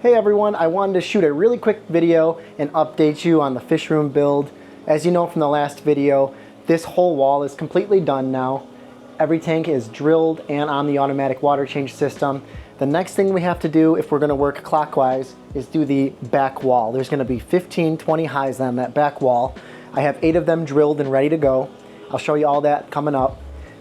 Hey everyone, I wanted to shoot a really quick video and update you on the fish room build. As you know from the last video, this whole wall is completely done now. Every tank is drilled and on the automatic water change system. The next thing we have to do if we're going to work clockwise is do the back wall. There's going to be 15, 20 highs on that back wall. I have 8 of them drilled and ready to go. I'll show you all that coming up.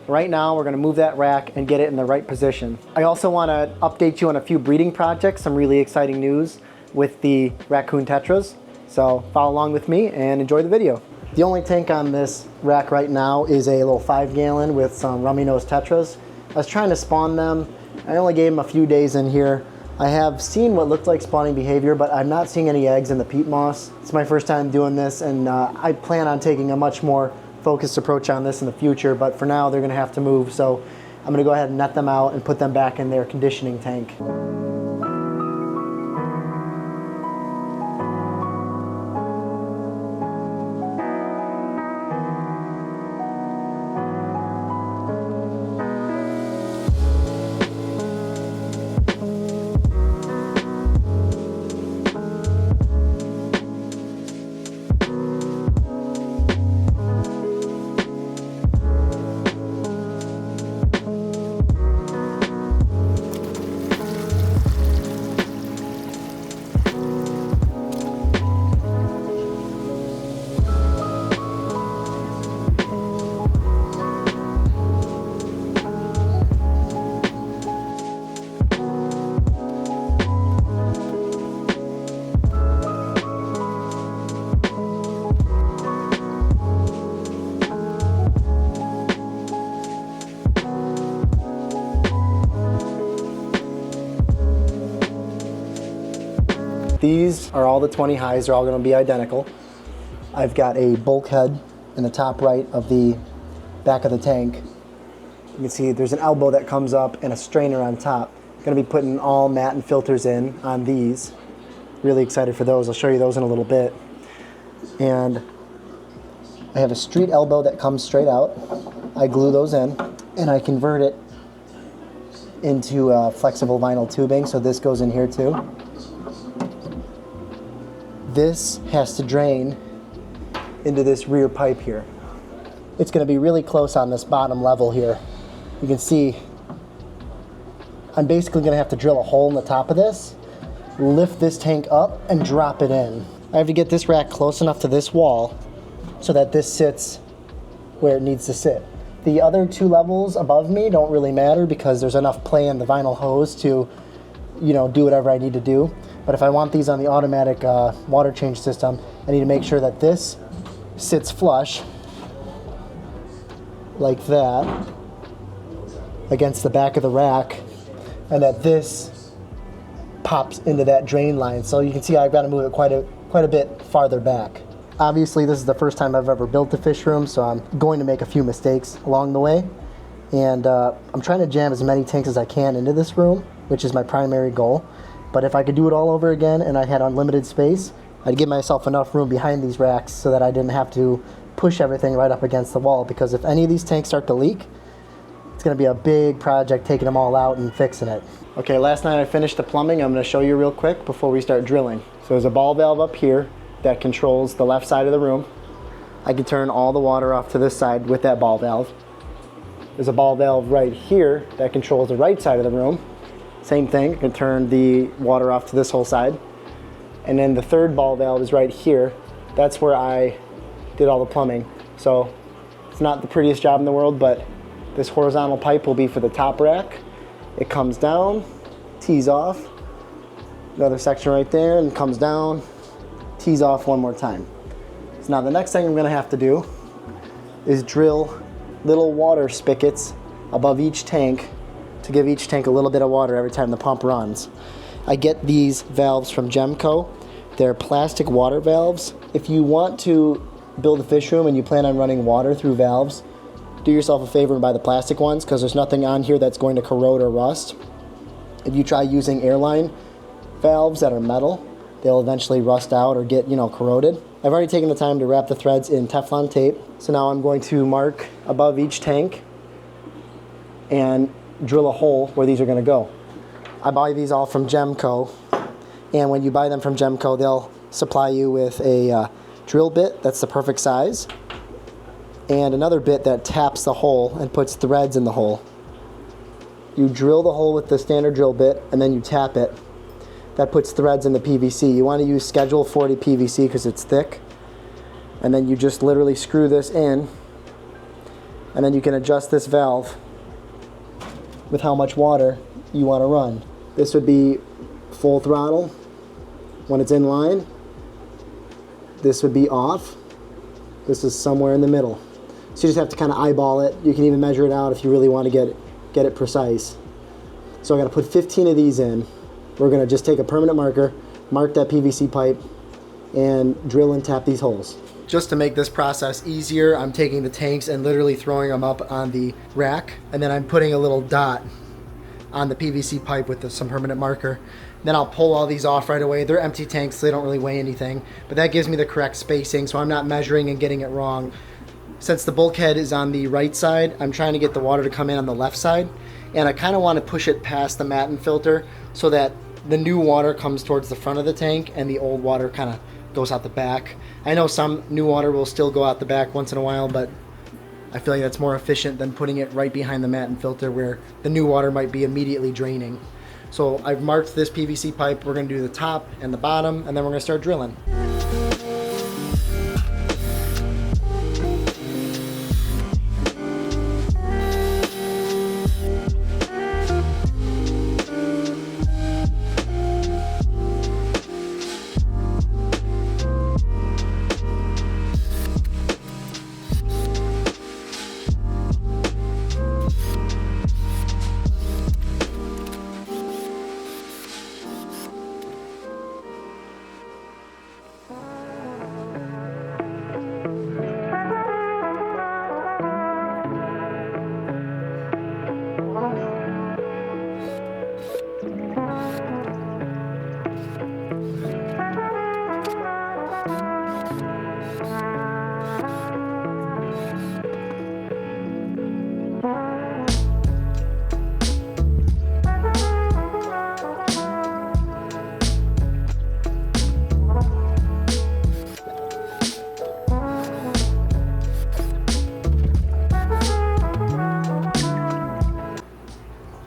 Right now we're going to move that rack and get it in the right position. I also want to update you on a few breeding projects, some really exciting news with the raccoon tetras. So follow along with me and enjoy the video. The only tank on this rack right now is a little 5-gallon with some rummy nose tetras. I was trying to spawn them. I only gave them a few days in here. I have seen what looked like spawning behavior, but I'm not seeing any eggs in the peat moss. It's my first time doing this, and I plan on taking a much more focused approach on this in the future, but for now they're going to have to move, so I'm going to go ahead and net them out and put them back in their conditioning tank. These are all the 20 highs. They're all going to be identical. I've got a bulkhead in the top right of the back of the tank. You can see there's an elbow that comes up and a strainer on top. I'm going to be putting all Matten filters in on these. Really excited for those. I'll show you those in a little bit. And I have a street elbow that comes straight out. I glue those in and I convert it into flexible vinyl tubing, so this goes in here too. This has to drain into this rear pipe here. It's going to be really close on this bottom level here. You can see I'm basically going to have to drill a hole in the top of this, lift this tank up, and drop it in. I have to get this rack close enough to this wall so that this sits where it needs to sit. The other 2 levels above me don't really matter because there's enough play in the vinyl hose to, do whatever I need to do. But if I want these on the automatic water change system, I need to make sure that this sits flush like that against the back of the rack, and that this pops into that drain line. So you can see I've got to move it quite a bit farther back. Obviously this is the first time I've ever built a fish room, so I'm going to make a few mistakes along the way. And I'm trying to jam as many tanks as I can into this room, which is my primary goal. But if I could do it all over again and I had unlimited space, I'd give myself enough room behind these racks so that I didn't have to push everything right up against the wall, because if any of these tanks start to leak, it's going to be a big project taking them all out and fixing it. Okay, last night I finished the plumbing. I'm going to show you real quick before we start drilling. So there's a ball valve up here that controls the left side of the room. I can turn all the water off to this side with that ball valve. There's a ball valve right here that controls the right side of the room. Same thing, I can turn the water off to this whole side. And then the third ball valve is right here. That's where I did all the plumbing. So it's not the prettiest job in the world, but this horizontal pipe will be for the top rack. It comes down, tees off, another section right there, and comes down, tees off one more time. So now the next thing I'm gonna have to do is drill little water spigots above each tank to give each tank a little bit of water every time the pump runs. I get these valves from Gemco. They're plastic water valves. If you want to build a fish room and you plan on running water through valves, do yourself a favor and buy the plastic ones, because there's nothing on here that's going to corrode or rust. If you try using airline valves that are metal, they'll eventually rust out or get, corroded. I've already taken the time to wrap the threads in Teflon tape. So now I'm going to mark above each tank and drill a hole where these are going to go. I buy these all from Gemco, And when you buy them from Gemco, they'll supply you with a drill bit that's the perfect size, and another bit that taps the hole and puts threads in the hole. You drill the hole with the standard drill bit, and then you tap it. That puts threads in the PVC. You want to use Schedule 40 PVC because it's thick. And then you just literally screw this in, and then you can adjust this valve with how much water you want to run. This would be full throttle when it's in line. This would be off. This is somewhere in the middle. So you just have to kind of eyeball it. You can even measure it out if you really want to get it precise. So I'm going to put 15 of these in. We're going to just take a permanent marker, mark that PVC pipe, and drill and tap these holes. Just to make this process easier, I'm taking the tanks and literally throwing them up on the rack, and then I'm putting a little dot on the PVC pipe with some permanent marker. Then I'll pull all these off right away. They're empty tanks, so they don't really weigh anything, but that gives me the correct spacing, so I'm not measuring and getting it wrong. Since the bulkhead is on the right side, I'm trying to get the water to come in on the left side, and I kind of want to push it past the Matten filter so that the new water comes towards the front of the tank and the old water kind of goes out the back. I know some new water will still go out the back once in a while, but I feel like that's more efficient than putting it right behind the Matten filter where the new water might be immediately draining. So I've marked this PVC pipe. We're going to do the top and the bottom, and then we're going to start drilling.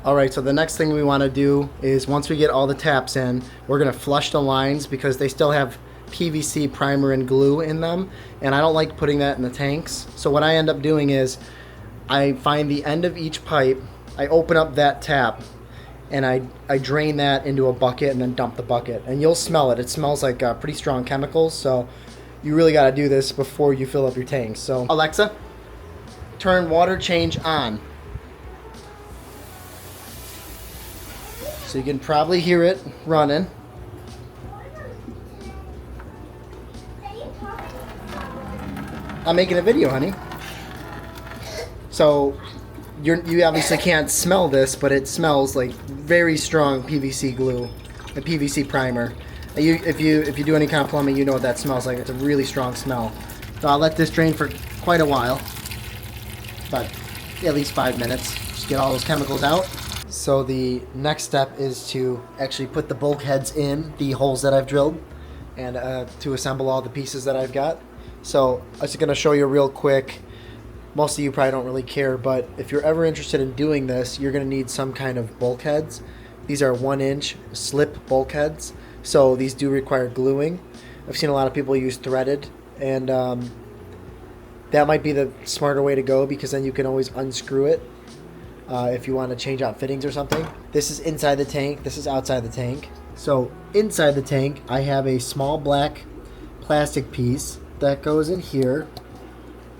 Alright, so the next thing we want to do is once we get all the taps in, we're going to flush the lines because they still have PVC primer and glue in them, and I don't like putting that in the tanks. So what I end up doing is I find the end of each pipe, I open up that tap, and I drain that into a bucket and then dump the bucket. And you'll smell it. It smells like pretty strong chemicals, so you really got to do this before you fill up your tanks. So Alexa, turn water change on. So you can probably hear it running. I'm making a video, honey. So you obviously can't smell this, but it smells like very strong PVC glue and PVC primer. If you do any kind of plumbing, you know what that smells like. It's a really strong smell. So I'll let this drain for quite a while, but at least 5 minutes. Just get all those chemicals out. So the next step is to actually put the bulkheads in the holes that I've drilled and to assemble all the pieces that I've got. So I'm just going to show you real quick. Most of you probably don't really care, but if you're ever interested in doing this, you're going to need some kind of bulkheads. These are 1-inch slip bulkheads, so these do require gluing. I've seen a lot of people use threaded, and that might be the smarter way to go because then you can always unscrew it. If you want to change out fittings or something. This is inside the tank, this is outside the tank. So inside the tank I have a small black plastic piece that goes in here,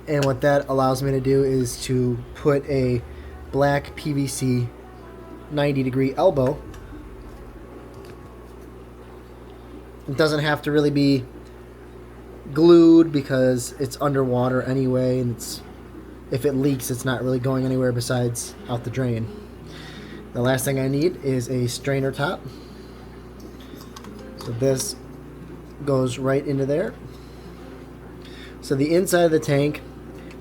and what that allows me to do is to put a black PVC 90-degree elbow. It doesn't have to really be glued because it's underwater anyway, and if it leaks, it's not really going anywhere besides out the drain. The last thing I need is a strainer top. So this goes right into there. So the inside of the tank,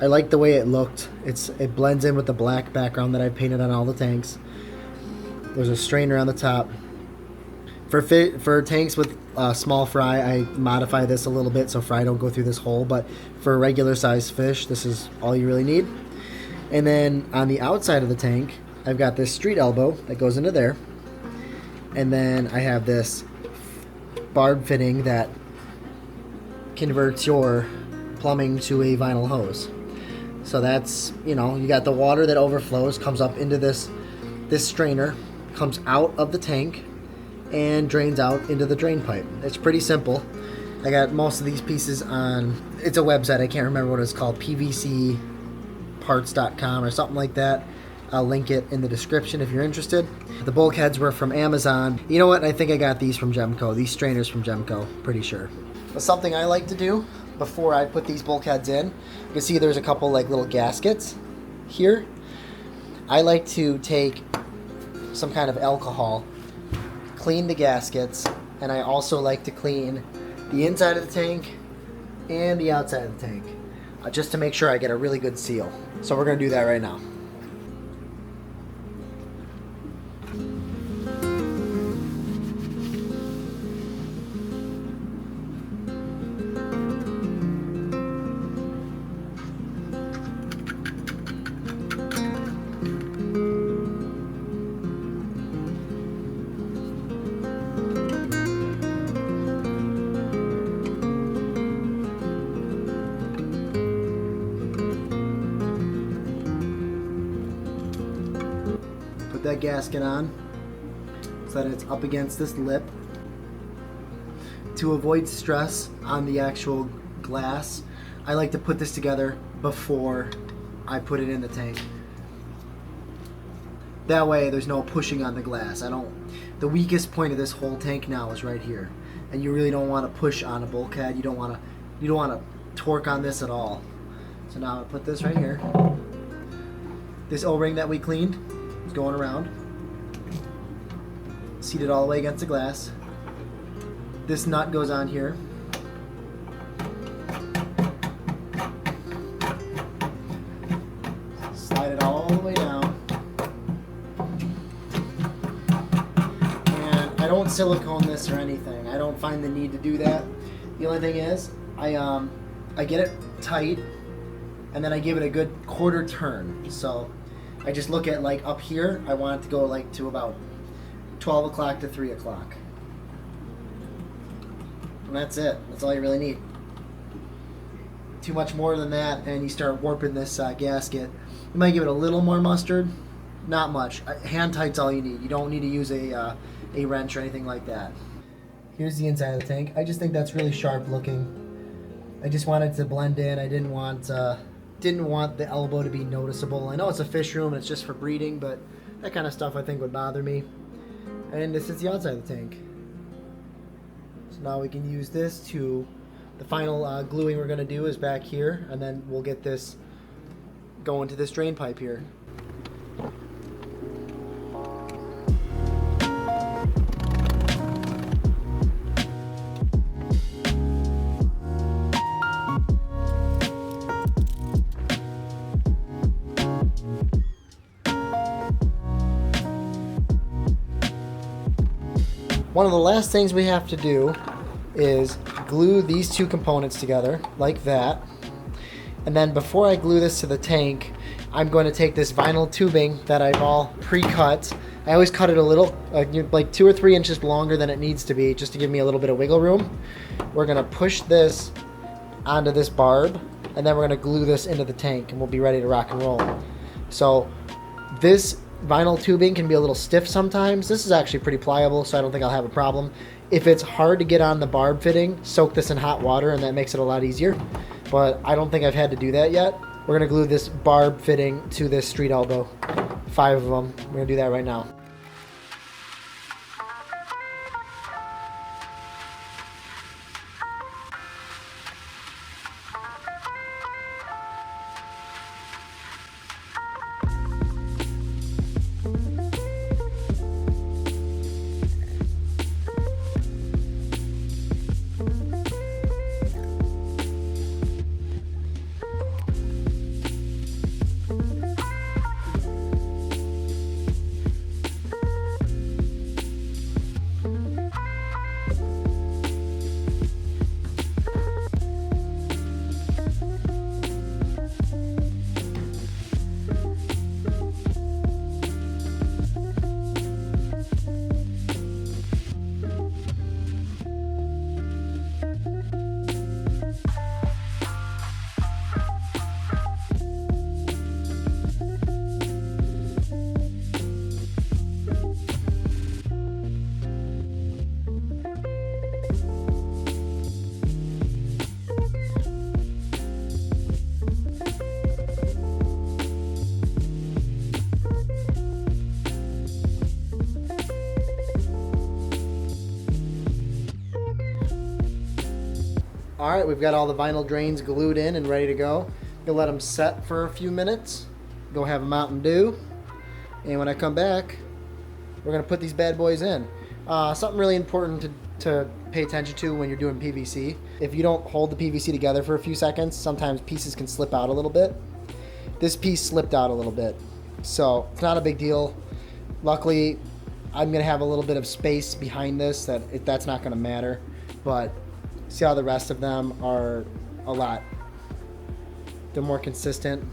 I like the way it looked. It blends in with the black background that I've painted on all the tanks. There's a strainer on the top. For tanks with small fry, I modify this a little bit so fry don't go through this hole. But for regular size fish, this is all you really need. And then on the outside of the tank, I've got this street elbow that goes into there. And then I have this barb fitting that converts your plumbing to a vinyl hose. So that's, you know, you got the water that overflows, comes up into this strainer, comes out of the tank, and drains out into the drain pipe. It's pretty simple. I got most of these pieces on, it's a website, I can't remember what it's called, pvcparts.com or something like that. I'll link it in the description if you're interested. The bulkheads were from Amazon. You know what? I think I got these from Gemco. These strainers from Gemco, pretty sure. But something I like to do before I put these bulkheads in, you can see there's a couple like little gaskets here. I like to take some kind of alcohol, clean the gaskets, and I also like to clean the inside of the tank and the outside of the tank, just to make sure I get a really good seal. So we're going to do that right now. That gasket on so that it's up against this lip. To avoid stress on the actual glass, I like to put this together before I put it in the tank. That way there's no pushing on the glass. The weakest point of this whole tank now is right here, and you really don't want to push on a bulkhead. You don't want to torque on this at all. So now I put this right here. This O-ring that we cleaned is going around, seated all the way against the glass. This nut goes on here. Slide it all the way down. And I don't silicone this or anything. I don't find the need to do that. The only thing is, I get it tight, and then I give it a good quarter turn. So I just look at, like, up here, I want it to go like to about 12 o'clock to 3 o'clock. And that's it. That's all you really need. Too much more than that, and you start warping this gasket. You might give it a little more mustard. Not much. Hand tight's all you need. You don't need to use a wrench or anything like that. Here's the inside of the tank. I just think that's really sharp looking. I just wanted to blend in. I didn't want the elbow to be noticeable. I know it's a fish room and it's just for breeding, but that kind of stuff I think would bother me. And this is the outside of the tank. So now we can use this to, the final gluing we're going to do is back here, and then we'll get this going to this drain pipe here. One of the last things we have to do is glue these two components together like that. And then before I glue this to the tank, I'm going to take this vinyl tubing that I've all pre-cut. I always cut it a little, like 2 or 3 inches longer than it needs to be, just to give me a little bit of wiggle room. We're going to push this onto this barb, and then we're going to glue this into the tank, and we'll be ready to rock and roll. So this vinyl tubing can be a little stiff sometimes. This is actually pretty pliable, so I don't think I'll have a problem. If it's hard to get on the barb fitting, soak this in hot water, and that makes it a lot easier. But I don't think I've had to do that yet. We're going to glue this barb fitting to this street elbow. 5 of them. We're going to do that right now. All right, we've got all the vinyl drains glued in and ready to go. Gonna let them set for a few minutes. Go have a Mountain Dew. And when I come back, we're gonna put these bad boys in. Something really important to pay attention to when you're doing PVC. If you don't hold the PVC together for a few seconds, sometimes pieces can slip out a little bit. This piece slipped out a little bit, so it's not a big deal. Luckily, I'm gonna have a little bit of space behind this that's not gonna matter, but see how the rest of them are they're more consistent.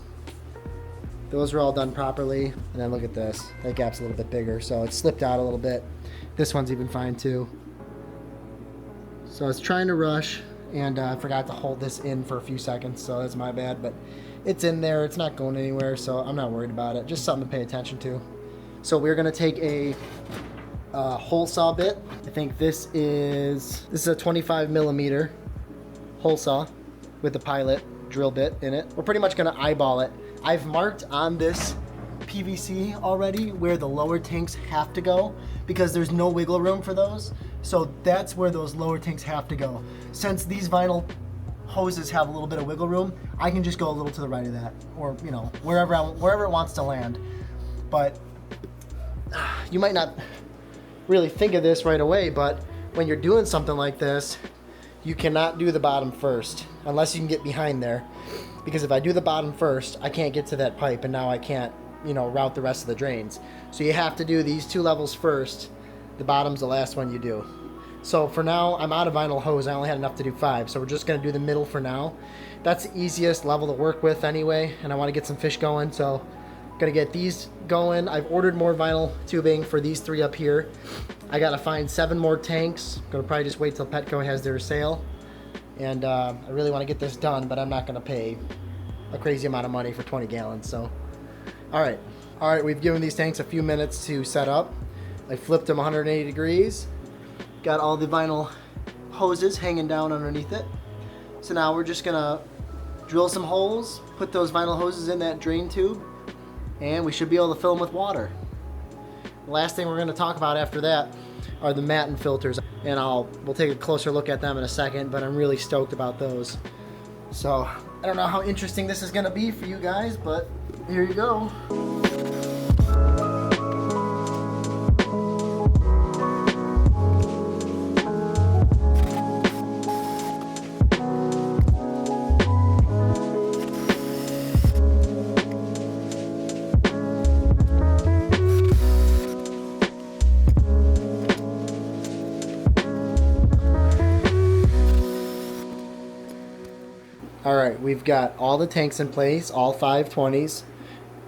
Those are all done properly, and then look at this. That gap's a little bit bigger, so it slipped out a little bit. This one's even fine too. So I was trying to rush, and I forgot to hold this in for a few seconds, so that's my bad, but it's in there. It's not going anywhere, so I'm not worried about it. Just something to pay attention to. So we're gonna take a hole saw bit. I think this is a 25 millimeter hole saw with the pilot drill bit in it. We're pretty much gonna eyeball it. I've marked on this PVC already where the lower tanks have to go because there's no wiggle room for those. So that's where those lower tanks have to go. Since these vinyl hoses have a little bit of wiggle room, I can just go a little to the right of that, or you know, wherever it wants to land. But you might not really think of this right away, but when you're doing something like this, you cannot do the bottom first unless you can get behind there. Because if I do the bottom first, I can't get to that pipe, and now I can't, you know, route the rest of the drains. So you have to do these two levels first. The bottom's the last one you do. So for now, I'm out of vinyl hose. I only had enough to do 5, so we're just gonna do the middle for now. That's the easiest level to work with anyway, and I wanna get some fish going, so gonna get these going. I've ordered more vinyl tubing for these 3 up here. I gotta find 7 more tanks. Gonna probably just wait till Petco has their sale. And I really wanna get this done, but I'm not gonna pay a crazy amount of money for 20 gallons, so. All right, we've given these tanks a few minutes to set up. I flipped them 180 degrees. Got all the vinyl hoses hanging down underneath it. So now we're just gonna drill some holes, put those vinyl hoses in that drain tube, and we should be able to fill them with water. The last thing we're gonna talk about after that are the Matten filters, and we'll take a closer look at them in a second, but I'm really stoked about those. So I don't know how interesting this is gonna be for you guys, but here you go. All right, we've got all the tanks in place, all 520s.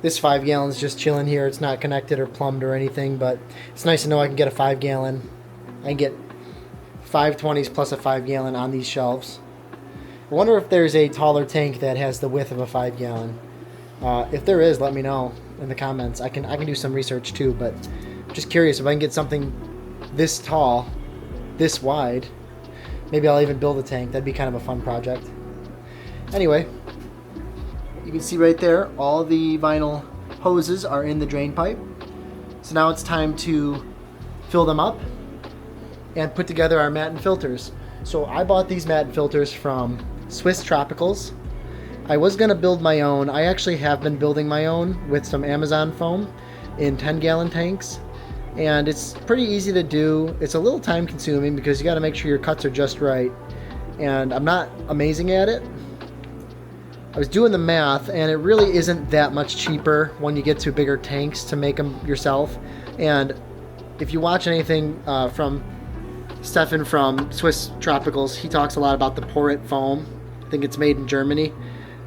This 5 gallon's just chilling here. It's not connected or plumbed or anything, but it's nice to know I can get a 5 gallon. I can get 520s plus a 5 gallon on these shelves. I wonder if there's a taller tank that has the width of a 5 gallon. If there is, let me know in the comments. I can do some research too, but I'm just curious if I can get something this tall, this wide. Maybe I'll even build a tank. That'd be kind of a fun project. Anyway, you can see right there, all the vinyl hoses are in the drain pipe. So now it's time to fill them up and put together our Matten filters. So I bought these Matten filters from Swiss Tropicals. I was gonna build my own. I actually have been building my own with some Amazon foam in 10-gallon tanks. And it's pretty easy to do. It's a little time consuming because you gotta make sure your cuts are just right. And I'm not amazing at it. I was doing the math, and it really isn't that much cheaper when you get to bigger tanks to make them yourself. And if you watch anything from Stefan from Swiss Tropicals, he talks a lot about the Pour-It foam. I think it's made in Germany.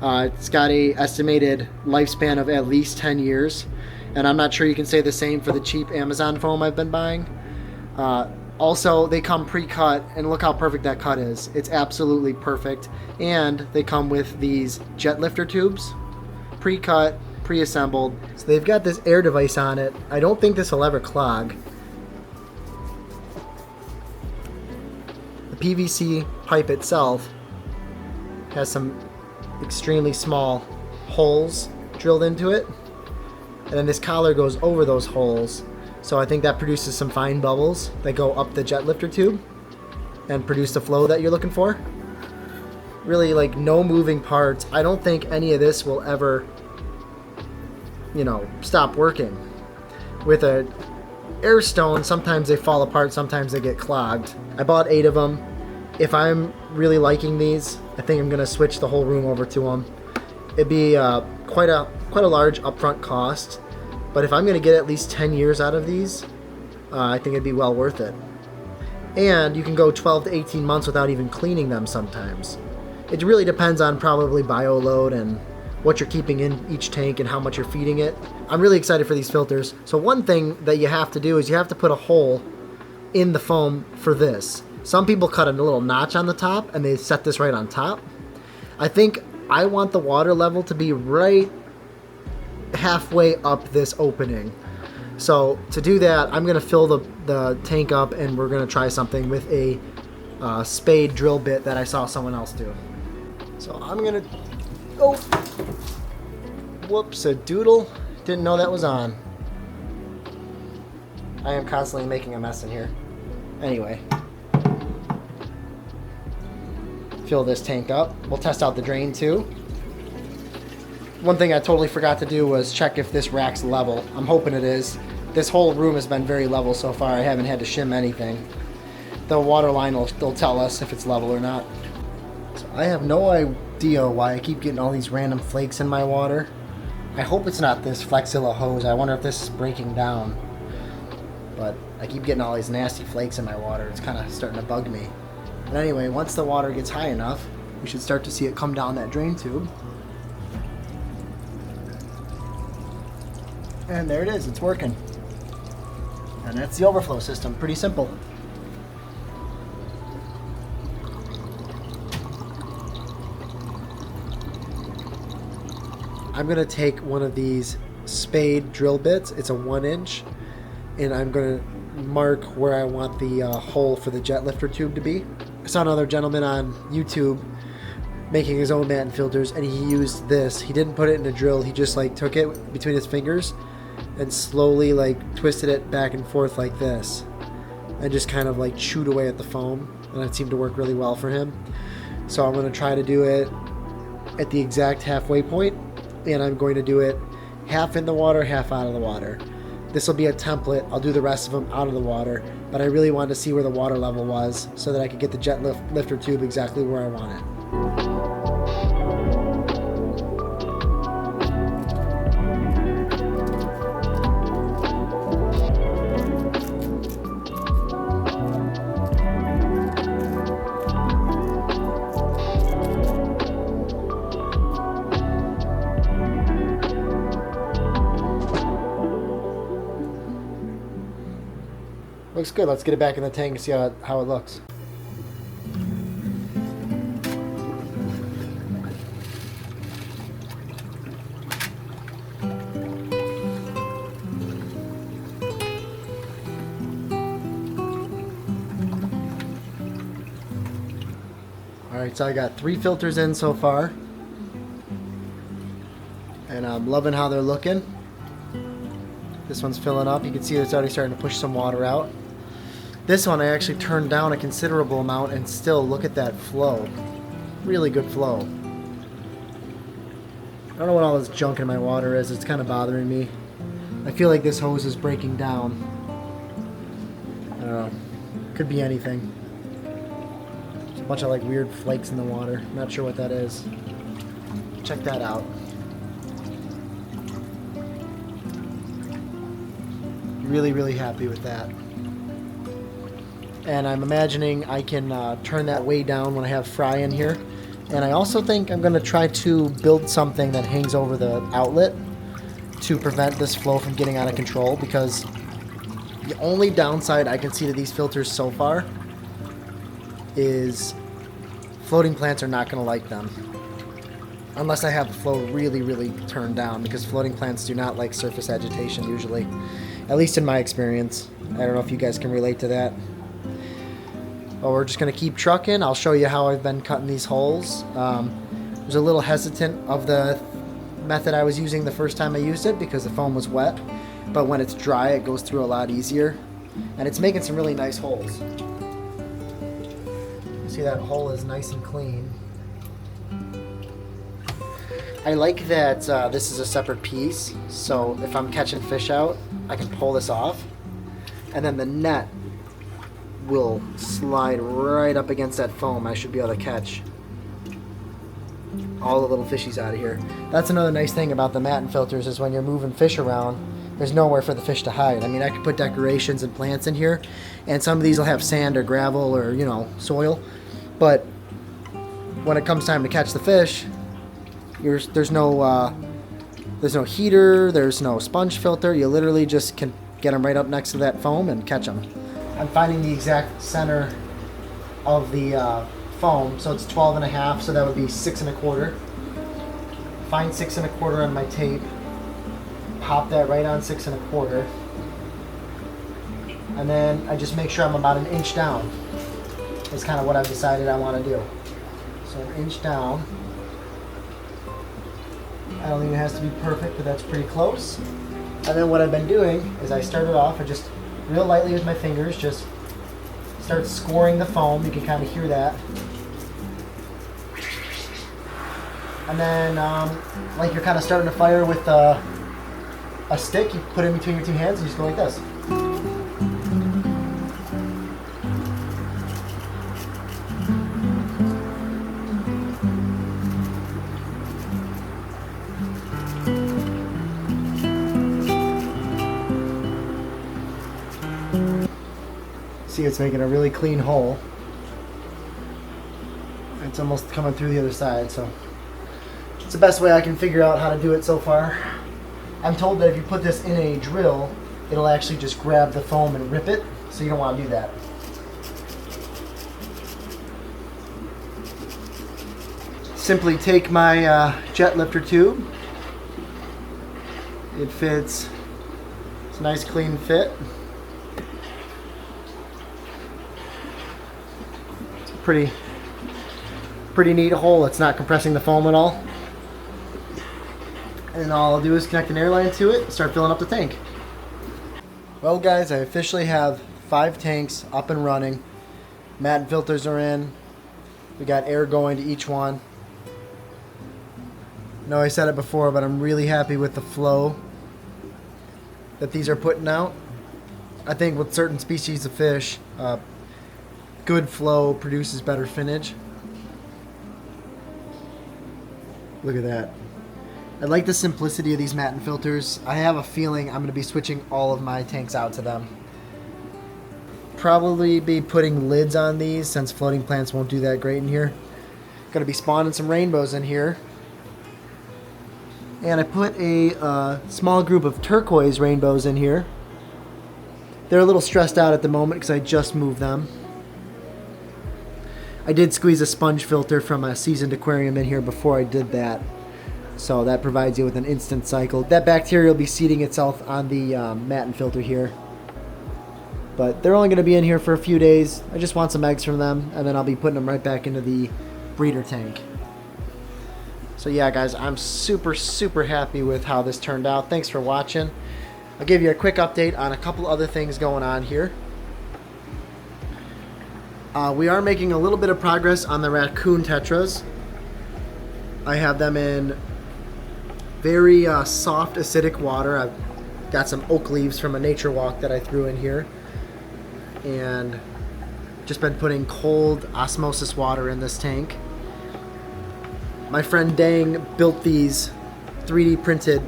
It's got a estimated lifespan of at least 10 years. And I'm not sure you can say the same for the cheap Amazon foam I've been buying. Also, they come pre-cut, and look how perfect that cut is. It's absolutely perfect. And they come with these jet lifter tubes, pre-cut, pre-assembled. So they've got this air device on it. I don't think this will ever clog. The PVC pipe itself has some extremely small holes drilled into it. And then this collar goes over those holes. So I think that produces some fine bubbles that go up the jet lifter tube and produce the flow that you're looking for. really like no moving parts. I don't think any of this will ever, you know, stop working. With a air stone, sometimes they fall apart, sometimes they get clogged. I bought 8 of them. If I'm really liking these, I think I'm gonna switch the whole room over to them. It'd be quite a large upfront cost, but if I'm gonna get at least 10 years out of these, I think it'd be well worth it. And you can go 12 to 18 months without even cleaning them sometimes. It really depends on probably bio load and what you're keeping in each tank and how much you're feeding it. I'm really excited for these filters. So one thing that you have to do is you have to put a hole in the foam for this. Some people cut a little notch on the top and they set this right on top. I think I want the water level to be right halfway up this opening. So to do that, I'm gonna fill the tank up and we're gonna try something with a spade drill bit that I saw someone else do. So I'm gonna, oh, whoops, a doodle. Didn't know that was on. I am constantly making a mess in here. Anyway. Fill this tank up. We'll test out the drain too. One thing I totally forgot to do was check if this rack's level. I'm hoping it is. This whole room has been very level so far. I haven't had to shim anything. The water line will tell us if it's level or not. So I have no idea why I keep getting all these random flakes in my water. I hope it's not this Flexilla hose. I wonder if this is breaking down. But I keep getting all these nasty flakes in my water. It's kind of starting to bug me. But anyway, once the water gets high enough, we should start to see it come down that drain tube. And there it is, it's working. And that's the overflow system, pretty simple. I'm gonna take one of these spade drill bits, it's a 1-inch, and I'm gonna mark where I want the hole for the jet lifter tube to be. I saw another gentleman on YouTube making his own Matten filters, and he used this. He didn't put it in a drill, he just like took it between his fingers and slowly like twisted it back and forth like this and just kind of like chewed away at the foam, and it seemed to work really well for him. So I'm going to try to do it at the exact halfway point, and I'm going to do it half in the water, half out of the water. This will be a template. I'll do the rest of them out of the water, but I really wanted to see where the water level was so that I could get the jet lifter tube exactly where I want it. Looks good. Let's get it back in the tank and see how it looks. Alright, so I got 3 filters in so far. And I'm loving how they're looking. This one's filling up. You can see it's already starting to push some water out. This one I actually turned down a considerable amount, and still look at that flow. Really good flow. I don't know what all this junk in my water is. It's kind of bothering me. I feel like this hose is breaking down. I don't know. Could be anything. There's a bunch of like weird flakes in the water. Not sure what that is. Check that out. Really, really happy with that. And I'm imagining I can turn that way down when I have fry in here. And I also think I'm going to try to build something that hangs over the outlet to prevent this flow from getting out of control, because the only downside I can see to these filters so far is floating plants are not going to like them. Unless I have the flow really, really turned down, because floating plants do not like surface agitation usually. At least in my experience. I don't know if you guys can relate to that. But we're just going to keep trucking. I'll show you how I've been cutting these holes. I was a little hesitant of the method I was using the first time I used it because the foam was wet. But when it's dry, it goes through a lot easier. And it's making some really nice holes. You see that hole is nice and clean. I like that this is a separate piece, so if I'm catching fish out, I can pull this off, and then the net will slide right up against that foam. I should be able to catch all the little fishies out of here. That's another nice thing about the Matten filters is when you're moving fish around, there's nowhere for the fish to hide. I mean, I could put decorations and plants in here, and some of these will have sand or gravel or, you know, soil, but when it comes time to catch the fish, there's no heater, there's no sponge filter. You literally just can get them right up next to that foam and catch them. I'm finding the exact center of the foam, so it's 12 and a half, so that would be 6 1/4. Find 6 1/4 on my tape, pop that right on 6 1/4, and then I just make sure I'm about 1 inch down. That's kind of what I've decided I want to do. So 1 inch down. I don't think it has to be perfect, but that's pretty close. And then what I've been doing is I started off, I just real lightly with my fingers, just start scoring the foam. You can kind of hear that. And then, like you're kind of starting a fire with a stick, you put it in between your two hands and you just go like this. See, it's making a really clean hole. It's almost coming through the other side, so it's the best way I can figure out how to do it so far. I'm told that if you put this in a drill, it'll actually just grab the foam and rip it, so you don't want to do that. Simply take my jet lifter tube. It fits. It's a nice clean fit. Pretty neat hole. It's not compressing the foam at all. And all I'll do is connect an air line to it and start filling up the tank. Well guys, I officially have 5 tanks up and running. Matten filters are in. We got air going to each one. I know I said it before, but I'm really happy with the flow that these are putting out. I think with certain species of fish, good flow produces better finnage. Look at that. I like the simplicity of these Matten filters. I have a feeling I'm going to be switching all of my tanks out to them. Probably be putting lids on these since floating plants won't do that great in here. Going to be spawning some rainbows in here. And I put a small group of turquoise rainbows in here. They're a little stressed out at the moment because I just moved them. I did squeeze a sponge filter from a seasoned aquarium in here before I did that. So that provides you with an instant cycle. That bacteria will be seeding itself on the Matten filter here. But they're only going to be in here for a few days. I just want some eggs from them, and then I'll be putting them right back into the breeder tank. So yeah guys, I'm super happy with how this turned out. Thanks for watching. I'll give you a quick update on a couple other things going on here. We are making a little bit of progress on the raccoon tetras. I have them in very soft acidic water. I've got some oak leaves from a nature walk that I threw in here. And just been putting cold osmosis water in this tank. My friend Dang built these 3D printed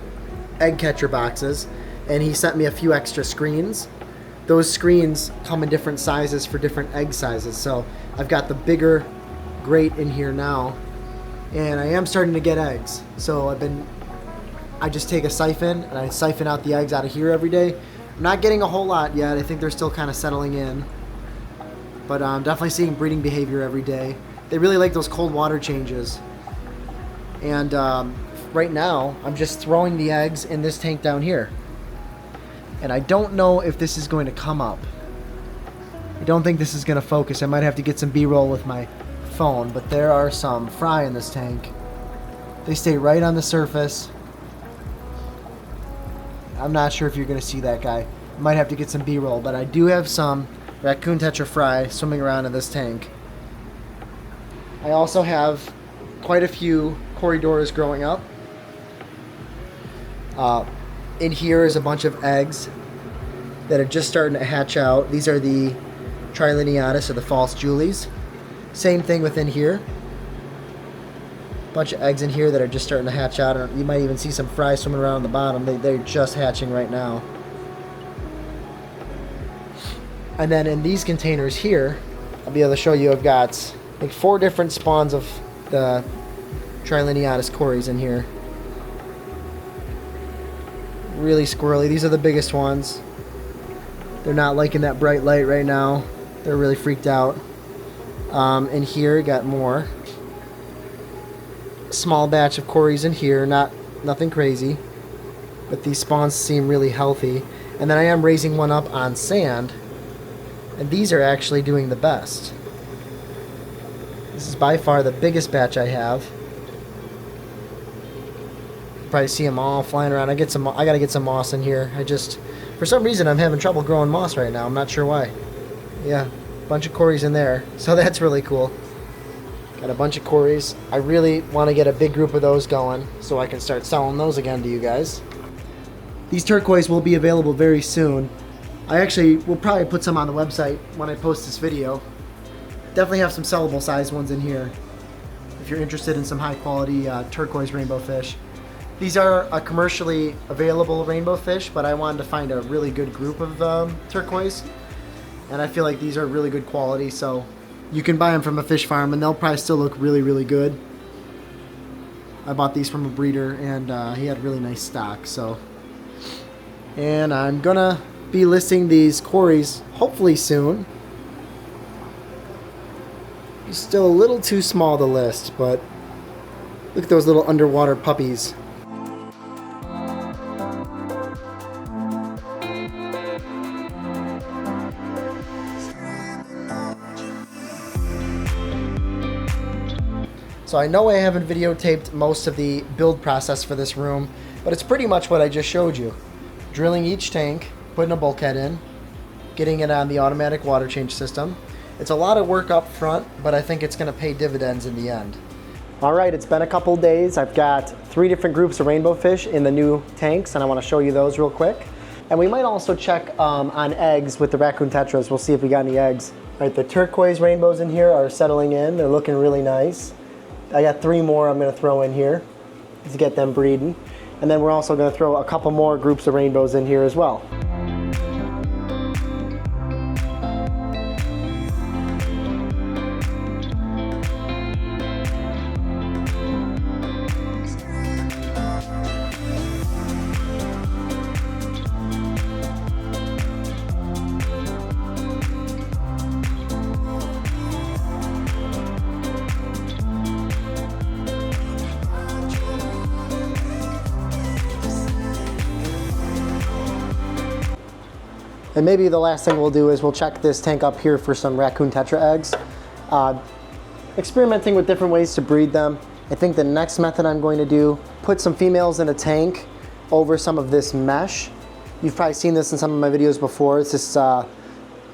egg catcher boxes, and he sent me a few extra screens. Those screens come in different sizes for different egg sizes. So I've got the bigger grate in here now, and I am starting to get eggs. So I just take a siphon and I siphon out the eggs out of here every day. I'm not getting a whole lot yet. I think they're still kind of settling in, but I'm definitely seeing breeding behavior every day. They really like those cold water changes. And right now I'm just throwing the eggs in this tank down here. And I don't know if this is going to come up. I don't think this is going to focus. I might have to get some B-roll with my phone, but there are some fry in this tank. They stay right on the surface. I'm not sure if you're going to see that guy. I might have to get some B-roll, but I do have some raccoon tetra fry swimming around in this tank. I also have quite a few corridors growing up. In here is a bunch of eggs that are just starting to hatch out. These are the Triliniatis, or the false Julies. Same thing within here. Bunch of eggs in here that are just starting to hatch out. You might even see some fry swimming around the bottom. They're just hatching right now. And then in these containers here, I'll be able to show you, I've got like 4 different spawns of the Triliniatis cories in here. Really squirrely. These are the biggest ones. They're not liking that bright light right now. They're really freaked out. In here, got more. Small batch of cories in here, nothing crazy, but these spawns seem really healthy. And then I am raising one up on sand, and these are actually doing the best. This is by far the biggest batch I have. Probably see them all flying around. I gotta get some moss in here. For some reason, I'm having trouble growing moss right now. I'm not sure why. Yeah, bunch of cories in there, so that's really cool. Got a bunch of cories. I really want to get a big group of those going so I can start selling those again to you guys. These turquoise will be available very soon. I actually will probably put some on the website when I post this video. Definitely have some sellable sized ones in here if you're interested in some high quality turquoise rainbow fish. These are a commercially available rainbow fish, but I wanted to find a really good group of turquoise, and I feel like these are really good quality, so you can buy them from a fish farm and they'll probably still look really, really good. I bought these from a breeder, and he had really nice stock. And I'm gonna be listing these cories hopefully soon. He's still a little too small to list, but look at those little underwater puppies. So I know I haven't videotaped most of the build process for this room, but it's pretty much what I just showed you. Drilling each tank, putting a bulkhead in, getting it on the automatic water change system. It's a lot of work up front, but I think it's going to pay dividends in the end. All right, it's been a couple days. I've got 3 different groups of rainbow fish in the new tanks, and I want to show you those real quick. And we might also check on eggs with the raccoon tetras. We'll see if we got any eggs. All right, the turquoise rainbows in here are settling in. They're looking really nice. I got 3 more I'm going to throw in here to get them breeding. And then we're also going to throw a couple more groups of rainbows in here as well. And maybe the last thing we'll do is we'll check this tank up here for some raccoon tetra eggs. Experimenting with different ways to breed them. I think the next method I'm going to do, put some females in a tank over some of this mesh. You've probably seen this in some of my videos before. It's this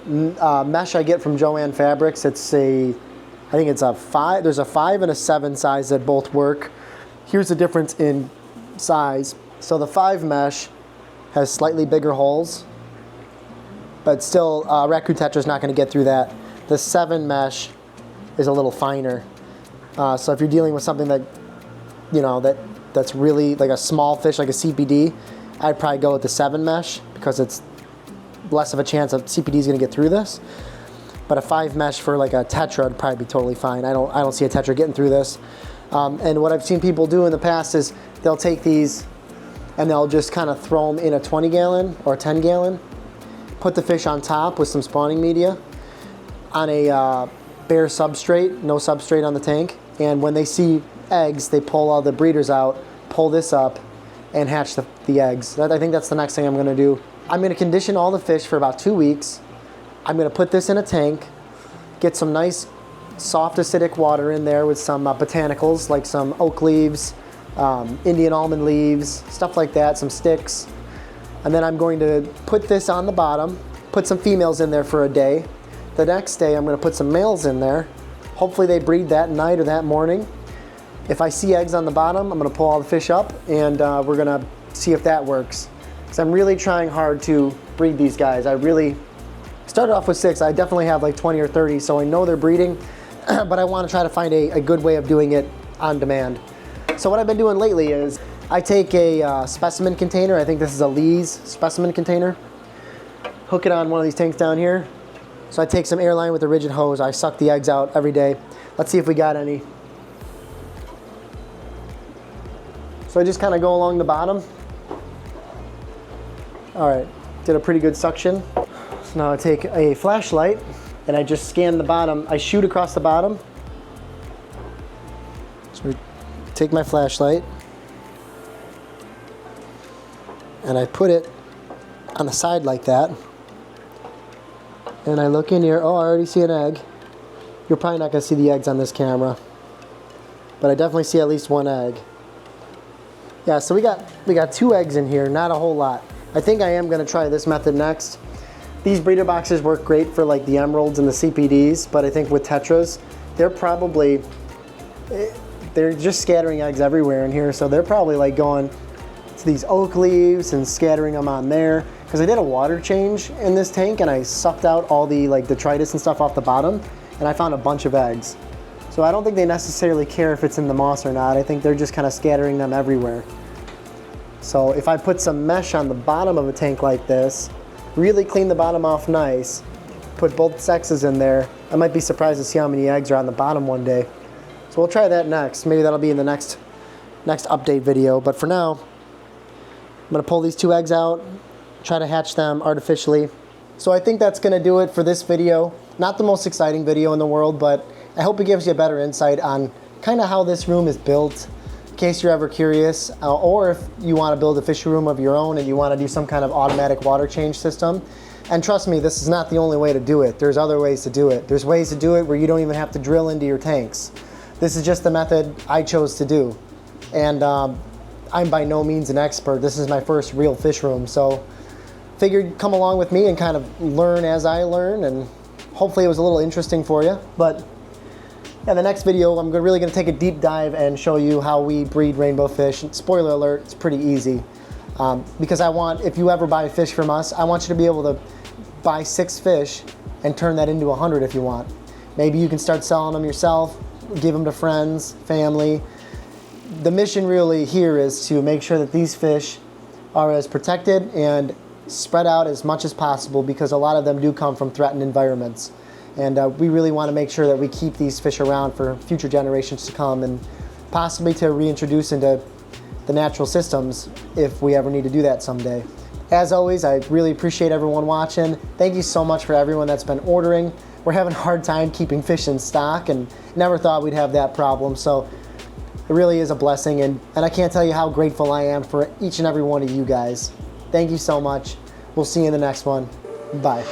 mesh I get from Joann Fabrics. I think it's a 5, there's a 5 and a 7 size that both work. Here's the difference in size. So the 5 mesh has slightly bigger holes, but still raccoon tetra is not going to get through that. The 7 mesh is a little finer. So if you're dealing with something that, you know, that's really like a small fish, like a CPD, I'd probably go with the 7 mesh because it's less of a chance of CPD is going to get through this. But a 5 mesh for like a tetra would probably be totally fine. I don't see a tetra getting through this. And what I've seen people do in the past is they'll take these and they'll just kind of throw them in a 20 gallon or 10 gallon. Put the fish on top with some spawning media on a bare substrate, no substrate on the tank. And when they see eggs, they pull all the breeders out, pull this up, and hatch the eggs. I think that's the next thing I'm going to do. I'm going to condition all the fish for about 2 weeks. I'm going to put this in a tank, get some nice soft acidic water in there with some botanicals like some oak leaves, Indian almond leaves, stuff like that, some sticks. And then I'm going to put this on the bottom, put some females in there for a day. The next day I'm going to put some males in there. Hopefully they breed that night or that morning. If I see eggs on the bottom, I'm going to pull all the fish up and we're going to see if that works. Because I'm really trying hard to breed these guys. I really started off with 6. I definitely have like 20 or 30, so I know they're breeding, but I want to try to find a good way of doing it on demand. So what I've been doing lately is I take a specimen container. I think this is a Lee's specimen container. Hook it on one of these tanks down here. So I take some airline with a rigid hose. I suck the eggs out every day. Let's see if we got any. So I just kind of go along the bottom. All right, did a pretty good suction. So now I take a flashlight and I just scan the bottom. I shoot across the bottom. So I take my flashlight and I put it on the side like that. And I look in here. Oh, I already see an egg. You're probably not going to see the eggs on this camera, but I definitely see at least one egg. Yeah, so we got 2 eggs in here, not a whole lot. I think I am going to try this method next. These breeder boxes work great for like the emeralds and the CPDs, but I think with tetras, they're just scattering eggs everywhere in here, so they're probably like going to these oak leaves and scattering them on there. Because I did a water change in this tank and I sucked out all the like detritus and stuff off the bottom, and I found a bunch of eggs. So I don't think they necessarily care if it's in the moss or not. I think they're just kind of scattering them everywhere. So if I put some mesh on the bottom of a tank like this, really clean the bottom off nice, put both sexes in there, I might be surprised to see how many eggs are on the bottom one day. So we'll try that next. Maybe that'll be in the next update video. But for now, I'm gonna pull these 2 eggs out, try to hatch them artificially. So I think that's gonna do it for this video. Not the most exciting video in the world, but I hope it gives you a better insight on kind of how this room is built, in case you're ever curious, or if you want to build a fishery room of your own and you want to do some kind of automatic water change system. And trust me, this is not the only way to do it. There's other ways to do it. There's ways to do it where you don't even have to drill into your tanks. This is just the method I chose to do. And I'm by no means an expert. This is my first real fish room, so figured come along with me and kind of learn as I learn, and hopefully it was a little interesting for you. But yeah, the next video, I'm really going to take a deep dive and show you how we breed rainbow fish. And spoiler alert, it's pretty easy. Because I want, if you ever buy fish from us, I want you to be able to buy 6 fish and turn that into 100 if you want. Maybe you can start selling them yourself, give them to friends, family. The mission really here is to make sure that these fish are as protected and spread out as much as possible, because a lot of them do come from threatened environments. And we really want to make sure that we keep these fish around for future generations to come, and possibly to reintroduce into the natural systems if we ever need to do that someday. As always, I really appreciate everyone watching. Thank you so much for everyone that's been ordering. We're having a hard time keeping fish in stock and never thought we'd have that problem. So it really is a blessing, and I can't tell you how grateful I am for each and every one of you guys. Thank you so much. We'll see you in the next one. Bye.